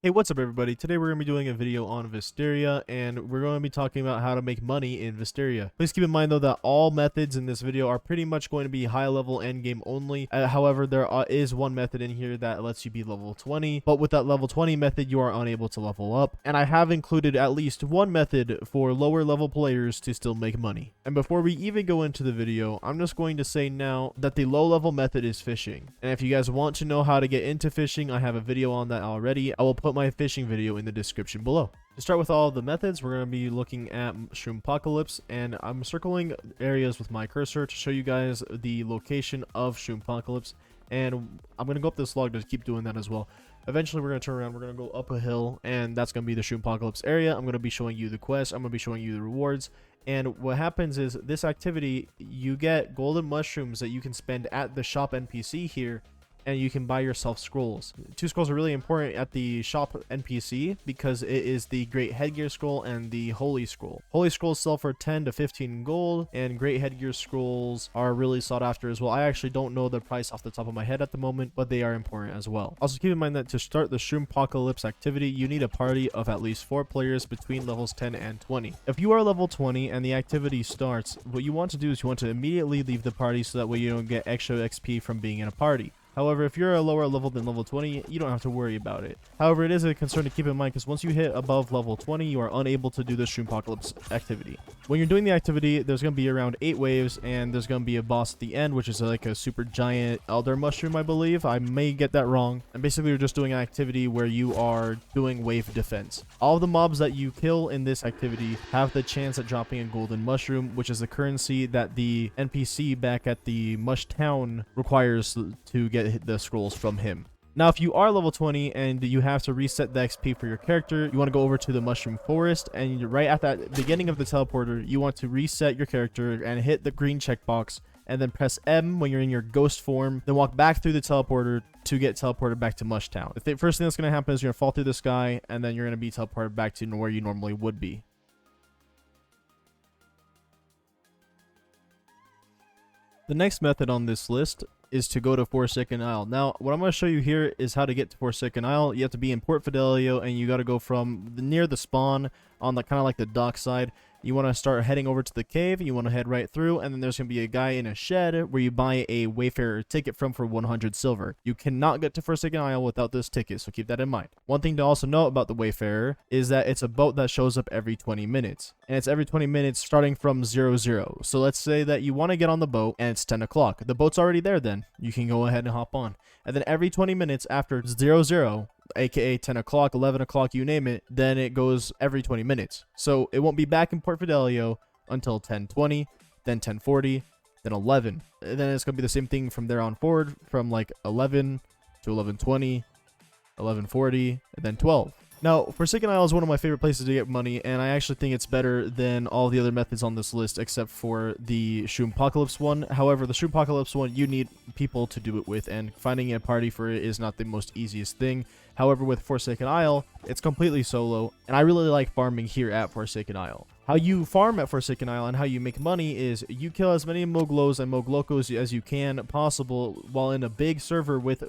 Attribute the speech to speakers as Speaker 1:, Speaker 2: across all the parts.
Speaker 1: Hey, what's up everybody? Today we're going to be doing a video on Vesteria, and we're going to be talking about how to make money in Vesteria. Please keep in mind though that all methods in this video are pretty much going to be high level end game only. However, there is one method in here that lets you be level 20, but with that level 20 method you are unable to level up. And I have included at least one method for lower level players to still make money. And before we even go into the video, I'm just going to say now that the low level method is fishing. And if you guys want to know how to get into fishing, I have a video on that already. I will put my fishing video in the description below. To start with all of the methods, we're going to be looking at Shroompocalypse, and I'm circling areas with my cursor to show you guys the location of Shroompocalypse, and I'm going to go up this log to keep doing that as well. Eventually we're going to turn around, we're going to go up a hill, and that's going to be the Shroompocalypse area. I'm going to be showing you the quest, I'm going to be showing you the rewards, and what happens is this activity, you get golden mushrooms that you can spend at the shop NPC here, and you can buy yourself scrolls. 2 scrolls are really important at the shop NPC because it is the Great Headgear Scroll and the Holy Scroll. Holy Scrolls sell for 10 to 15 gold, and Great Headgear Scrolls are really sought after as well. I actually don't know the price off the top of my head at the moment, but they are important as well. Also keep in mind that to start the Shroompocalypse activity, you need a party of at least 4 players between levels 10 and 20. If you are level 20 and the activity starts, what you want to do is you want to immediately leave the party so that way you don't get extra XP from being in a party. However, if you're a lower level than level 20, you don't have to worry about it. However, it is a concern to keep in mind because once you hit above level 20, you are unable to do the Shroompocalypse activity. When you're doing the activity, there's going to be around 8 waves, and there's going to be a boss at the end, which is like a super giant elder mushroom, I believe. I may get that wrong. And basically, you're just doing an activity where you are doing wave defense. All of the mobs that you kill in this activity have the chance at dropping a golden mushroom, which is the currency that the NPC back at the Mush Town requires to get the scrolls from him. Now, if you are level 20 and you have to reset the XP for your character, you want to go over to the Mushroom Forest, and right at that beginning of the teleporter, you want to reset your character and hit the green checkbox, and then press M when you're in your ghost form, then walk back through the teleporter to get teleported back to Mush Town. The first thing that's going to happen is you're going to fall through the sky, and then you're going to be teleported back to where you normally would be. The next method on this list is to go to Forsaken Isle. Now, what I'm going to show you here is how to get to Forsaken Isle. You have to be in Port Fidelio, and you got to go from near the spawn on the kind of like the dock side. You want to start heading over to the cave. You want to head right through, and then there's going to be a guy in a shed where you buy a Wayfarer ticket from for 100 silver. You cannot get to Forsaken Isle without this ticket, so keep that in mind. One thing to also know about the Wayfarer is that it's a boat that shows up every 20 minutes, and it's every 20 minutes starting from 00. So let's say that you want to get on the boat, and it's 10 o'clock. The boat's already there then. You can go ahead and hop on. And then every 20 minutes after 00, aka 10 o'clock, 11 o'clock, you name it, then it goes every 20 minutes. So it won't be back in Port Fidelio until 10:20, then 10:40, then 11. And then it's going to be the same thing from there on forward, from like 11 to 11:20, 11:40, and then 12. Now, Forsaken Isle is one of my favorite places to get money, and I actually think it's better than all the other methods on this list except for the Shroompocalypse one. However, the Shroompocalypse one, you need people to do it with, and finding a party for it is not the most easiest thing. However, with Forsaken Isle, it's completely solo, and I really like farming here at Forsaken Isle. How you farm at Forsaken Isle and how you make money is you kill as many Moglos and Moglocos as you can possible while in a big server with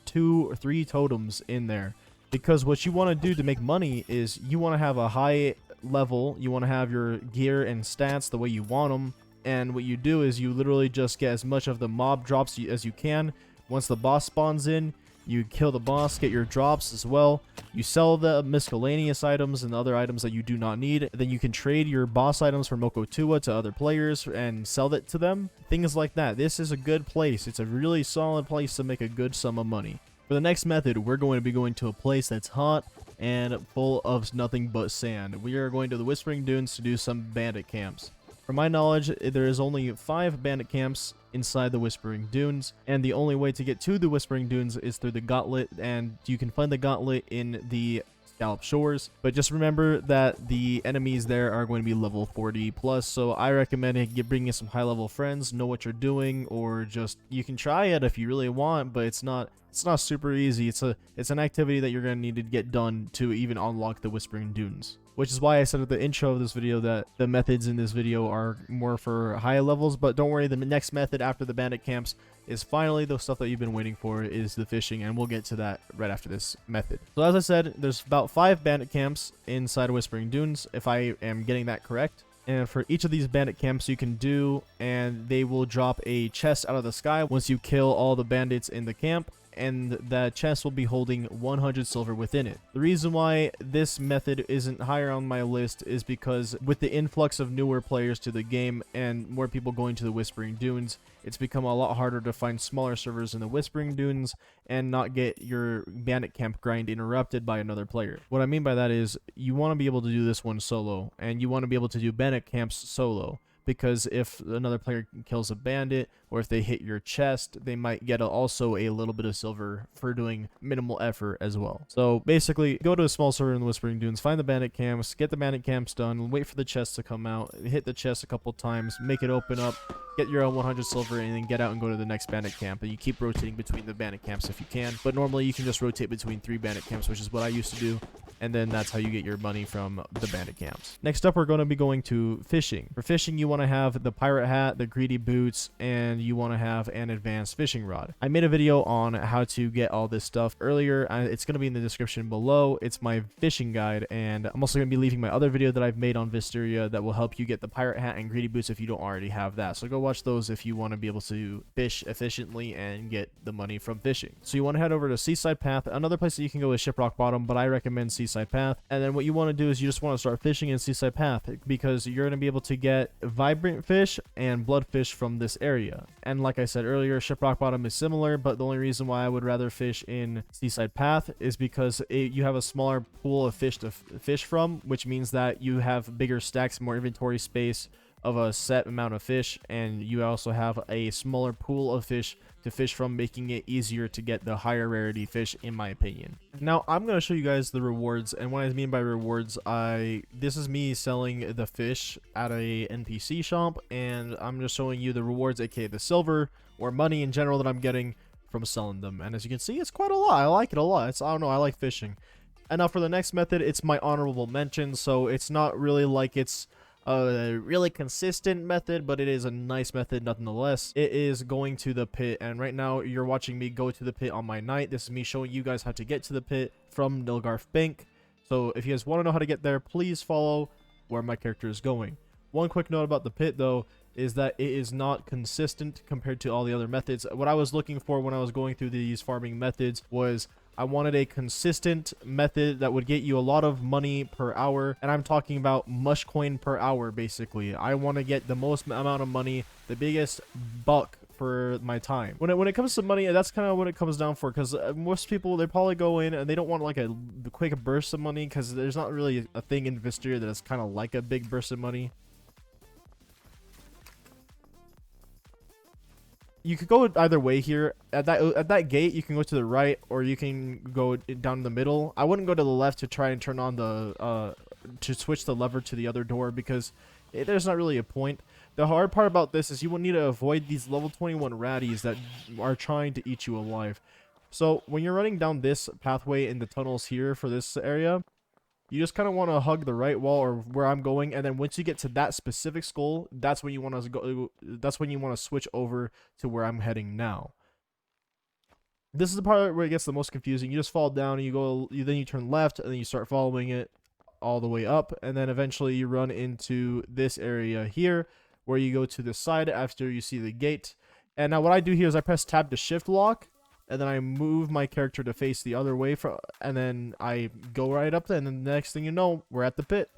Speaker 1: 2 or 3 totems in there. Because what you want to do to make money is you want to have a high level, you want to have your gear and stats the way you want them, and what you do is you literally just get as much of the mob drops as you can. Once the boss spawns in, you kill the boss, get your drops as well. You sell the miscellaneous items and other items that you do not need. Then you can trade your boss items from Mokotua to other players and sell it to them. Things like that. This is a good place. It's a really solid place to make a good sum of money. For the next method, we're going to be going to a place that's hot and full of nothing but sand. We are going to the Whispering Dunes to do some bandit camps. From my knowledge, there is only 5 bandit camps inside the Whispering Dunes, and the only way to get to the Whispering Dunes is through the Gauntlet, and you can find the Gauntlet in the Scallop Shores. But just remember that the enemies there are going to be level 40 plus, so I recommend bringing some high level friends, know what you're doing, or just you can try it if you really want, but it's not It's not super easy. It's an activity that you're going to need to get done to even unlock the Whispering Dunes. Which is why I said at the intro of this video that the methods in this video are more for higher levels. But don't worry, the next method after the Bandit Camps is finally the stuff that you've been waiting for, is the fishing. And we'll get to that right after this method. So as I said, there's about 5 Bandit Camps inside Whispering Dunes, if I am getting that correct. And for each of these bandit camps you can do, and they will drop a chest out of the sky once you kill all the bandits in the camp, and that chest will be holding 100 silver within it. The reason why this method isn't higher on my list is because with the influx of newer players to the game and more people going to the Whispering Dunes, it's become a lot harder to find smaller servers in the Whispering Dunes and not get your bandit camp grind interrupted by another player. What I mean by that is you want to be able to do this one solo, and you want to be able to do bandit camps solo. Because if another player kills a bandit, or if they hit your chest, they might get also a little bit of silver for doing minimal effort as well. So basically, go to a small server in the Whispering Dunes, find the bandit camps, get the bandit camps done, wait for the chest to come out, hit the chest a couple times, make it open up, get your own 100 silver, and then get out and go to the next bandit camp. And you keep rotating between the bandit camps if you can. But normally you can just rotate between 3 bandit camps, which is what I used to do. And then that's how you get your money from the bandit camps. Next up, we're going to be going to fishing. For fishing, you want to have the pirate hat, the greedy boots, and you want to have an advanced fishing rod. I made a video on how to get all this stuff earlier. It's going to be in the description below. It's my fishing guide, and I'm also going to be leaving my other video that I've made on Vesteria that will help you get the pirate hat and greedy boots if you don't already have that. So go watch those if you want to be able to fish efficiently and get the money from fishing. So you want to head over to Seaside Path. Another place that you can go is Shiprock Bottom, but I recommend Seaside Path. And then what you want to do is you just want to start fishing in Seaside Path, because you're going to be able to get vibrant fish and bloodfish from this area. And like I said earlier, Shiprock Bottom is similar, but the only reason why I would rather fish in Seaside Path is because you have a smaller pool of fish to fish from, which means that you have bigger stacks, more inventory space of a set amount of fish, and you also have a smaller pool of fish to fish from, making it easier to get the higher rarity fish, in my opinion. Now I'm going to show you guys the rewards, and what I mean by rewards, this is me selling the fish at a NPC shop, and I'm just showing you the rewards, aka the silver or money in general that I'm getting from selling them. And as you can see, it's quite a lot. I like it a lot. I don't know, I like fishing. And now for the next method, it's my honorable mention, so it's not really like it's a really consistent method, but it is a nice method nonetheless. It is going to the pit, and right now you're watching me go to the pit on my night. This is me showing you guys how to get to the pit from Nilgarth Bank. So if you guys want to know how to get there, please follow where my character is going. One quick note about the pit though is that it is not consistent compared to all the other methods. What I was looking for when I was going through these farming methods was I wanted a consistent method that would get you a lot of money per hour, and I'm talking about Mushcoin per hour basically. I want to get the most amount of money, the biggest buck for my time. When it comes to money, that's kind of what it comes down for, because most people, they probably go in and they don't want like a quick burst of money, because there's not really a thing in Vesteria that is kind of like a big burst of money. You could go either way here. At that gate, you can go to the right, or you can go down the middle. I wouldn't go to the left to try and turn on the to switch the lever to the other door, because there's not really a point. The hard part about this is you will need to avoid these level 21 ratties that are trying to eat you alive. So when you're running down this pathway in the tunnels here for this area, you just kind of want to hug the right wall, or where I'm going, and then once you get to that specific skull, that's when you want to go. That's when you want to switch over to where I'm heading now. This is the part where it gets the most confusing. You just fall down, and then you turn left, and then you start following it all the way up, and then eventually you run into this area here, where you go to the side after you see the gate. And now what I do here is I press tab to shift lock, and then I move my character to face the other way, and then I go right up there, and then the next thing you know, we're at the pit.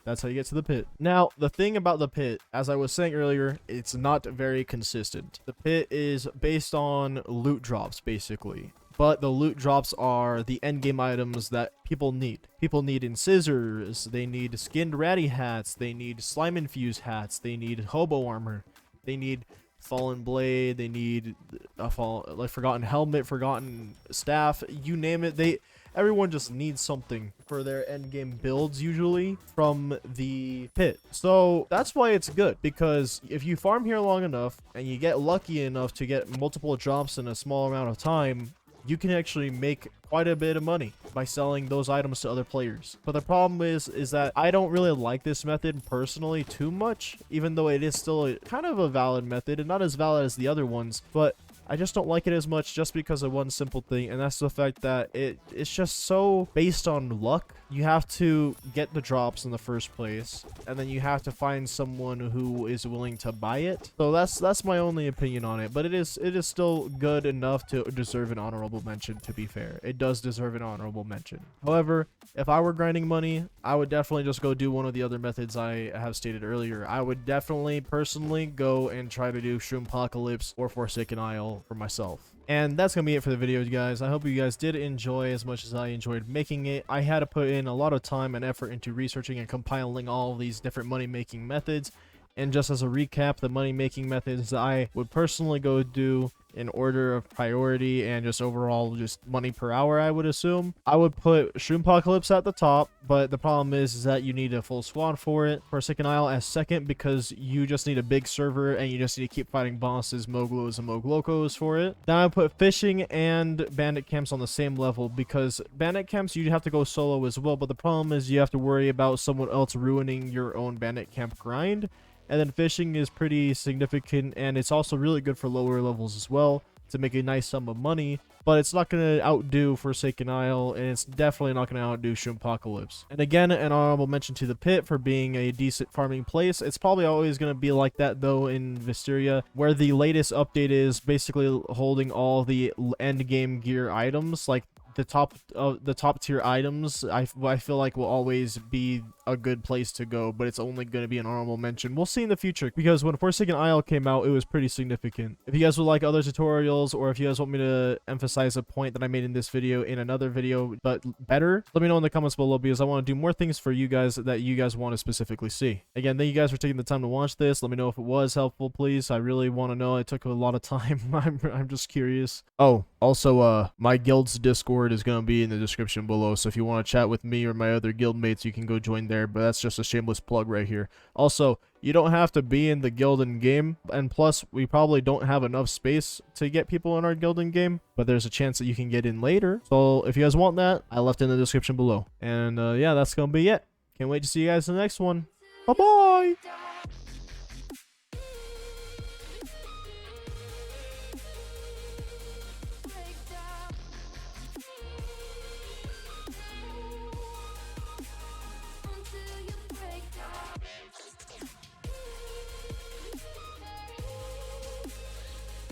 Speaker 1: That's how you get to the pit. Now, the thing about the pit, as I was saying earlier, it's not very consistent. The pit is based on loot drops, basically. But the loot drops are the endgame items that people need. People need incisors, they need skinned ratty hats, they need slime infused hats, they need hobo armor, they need fallen blade, they need a forgotten helmet, forgotten staff, you name it. Everyone just needs something for their end game builds, usually from the pit. So that's why it's good, because if you farm here long enough and you get lucky enough to get multiple drops in a small amount of time, you can actually make quite a bit of money by selling those items to other players. But the problem is that I don't really like this method personally too much, even though it is still kind of a valid method and not as valid as the other ones. But I just don't like it as much just because of one simple thing, and that's the fact that it's just so based on luck. You have to get the drops in the first place, and then you have to find someone who is willing to buy it. So that's my only opinion on it, but it is still good enough to deserve an honorable mention, to be fair. It does deserve an honorable mention. However, if I were grinding money, I would definitely just go do one of the other methods I have stated earlier. I would definitely personally go and try to do Shroompocalypse or Forsaken Isle for myself. And that's gonna be it for the video, guys. I hope you guys did enjoy as much as I enjoyed making it. I had to put in a lot of time and effort into researching and compiling all of these different money making methods. And just as a recap, the money making methods that I would personally go do in order of priority and just overall just money per hour, I would assume. I would put Shroompocalypse at the top, but the problem is that you need a full squad for it. Forsaken Isle as second, because you just need a big server and you just need to keep fighting bosses, Moglos, and Moglocos for it. Then I put Fishing and Bandit Camps on the same level, because Bandit Camps you'd have to go solo as well, but the problem is you have to worry about someone else ruining your own Bandit Camp grind. And then Fishing is pretty significant, and it's also really good for lower levels as well to make a nice sum of money, but it's not going to outdo Forsaken Isle, and it's definitely not going to outdo Shroompocalypse. And again, an honorable mention to the Pit for being a decent farming place. It's probably always going to be like that though in Vesteria, where the latest update is basically holding all the end game gear items, like the top tier items. I feel like will always be a good place to go, but it's only going to be an honorable mention. We'll see in the future, because when Forsaken Isle came out, it was pretty significant. If you guys would like other tutorials, or if you guys want me to emphasize a point that I made in this video in another video but better, let me know in the comments below, because I want to do more things for you guys that you guys want to specifically see. Again, thank you guys for taking the time to watch this. Let me know if it was helpful, please. I really want to know. It took a lot of time. I'm just curious. Oh, also, my guild's Discord is going to be in the description below, so if you want to chat with me or my other guild mates, you can go join there, but that's just a shameless plug right here. Also, you don't have to be in the guild in game, and plus we probably don't have enough space to get people in our guild in game, but there's a chance that you can get in later. So if you guys want that, I left it in the description below. And yeah, that's gonna be it. Can't wait to see you guys in the next one. Bye bye.